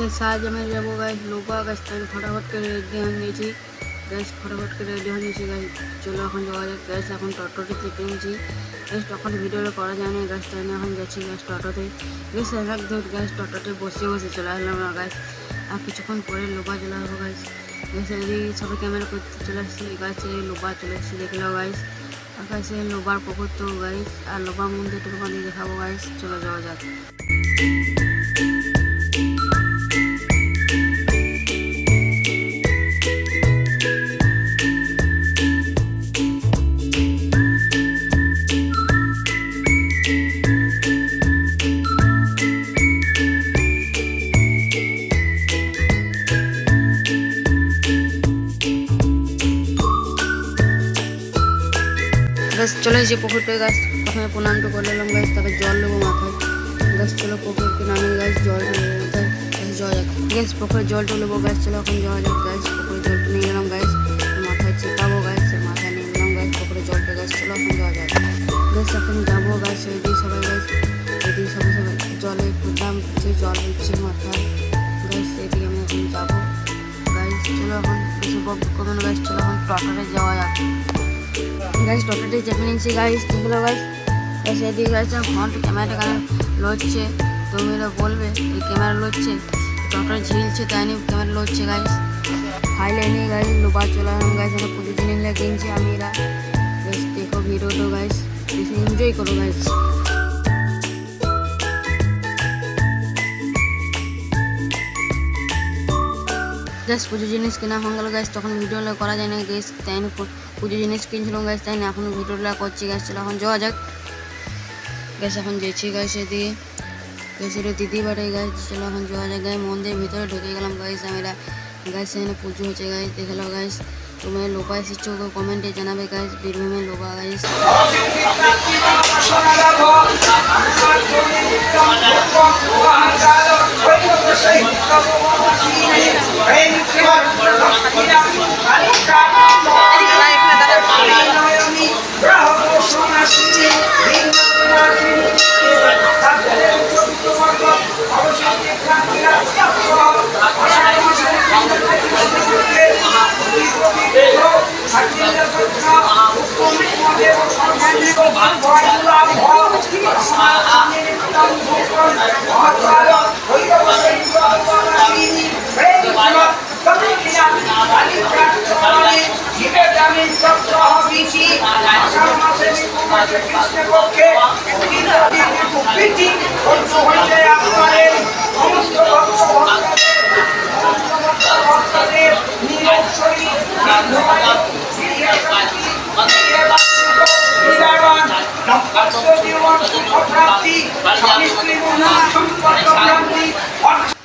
आज मैं যাবো গাইস লোবা গাইস তাই ফটাফট করে রেডি হয়ে নিয়েছি গাইস ফটাফট করে রেডি হয়ে নিয়েছি গাইস চলো এখন যাওয়া যাক গাইস এখন টোটোতে চেপে নিয়েছি গাইস তখন ভিডিওটা করা যায় না গাইস তাই এখন যাচ্ছি গাইস টোটোতে গাইস এক ধর গাইস টোটোতে বসে বসে চলে আসলাম না গাইস আর কিছুক্ষণ পরে লোবা চলে আসবো গাইস গাইস এই সবাই ক্যামেরা করতে চলে আসছি গাইস এই লোবা চলে এসেছি দেখলো গাইস আর গাইস এই লোবার পুকুর তো গাইস আর লোবা মন্দিরটা তোমাদের দেখাবো গাইস চলে যাওয়া যাক গাছ চলে এসে পুকুরটা গাছ প্রথমে প্রণামটা করে নিলাম গাছ তারপরে জল নেবো মাথায় গাছ চলো পুকুরকে নামে গাছ জল মাথায় গাছ যাওয়া যাক গ্যাস পুকুরে জলটা নেবো গাছ চলো এখন যাওয়া যাক গাছ পুকুরে জলটা নিয়ে গেলাম গাছ মাথায় চেপাবো গাছ মাথায় নিয়ে গেলাম গাছ পুকুরে জলটা গাছ চলো এখন যাওয়া যাক গাছ এখন যাবো গাছ এদিকে সবাই গাছ এদিকে সবাই সবাই জলে দাম যে জল দিচ্ছে মাথায় গাছ এদিকে আমি এখন যাবো গাছ চলো এখন কিছু কমানো গাছ চলো এখন টোটোতে যাওয়া যাক গাইস টোটোতে চেপে নিয়েছি গাইস দেখলো গাইস এদিকে গাইস ফ্রন্ট ক্যামেরাটা কেন লড়ছে তোমরা বলবে এই ক্যামেরা লড়ছে টোটো ঝিলছে তাই নিয়ে ক্যামেরা লড়ছে গাইস ফাইলে নিয়ে গাইস লোবা চলে আসলাম গাইস এখানে প্রতিদিন এগুলো কিনছি আমি এরা গাইস দেখো ভিডিওটা গাইস বেশি এনজয় করো গাইস গাইস পুজো জিনিস কেনা হয়ে গেল গাইস তখন ভিডিওটা করা যায় না গাইস তাই পুজো জিনিস কিনছিলাম গাইস তাই না এখন ভিডিওটা করছি গাইস চলো এখন যাওয়া যাক গাইস এখন যেছি গাইস এদিকে গাইস এটা দিদি বাড়ি গাইস চলো এখন যাওয়া যাক গাইস মন্দিরের ভিতরে ঢুকে গেলাম গাইস আমরা গাইস এখানে পুজো হচ্ছে গাইস দেখলো গাইস তোমরা লোবা এসেছো কমেন্টে জানাবে গাইস বীরভূমে লোবা গাইস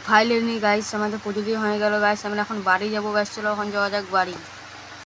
ফাইলে নিয়ে গাইস আমাদের পুজো দিয়ে হয়ে গেল গাইস আমরা এখন বাড়ি যাবো গাইস চলো এখন যাওয়া যাক বাড়ি।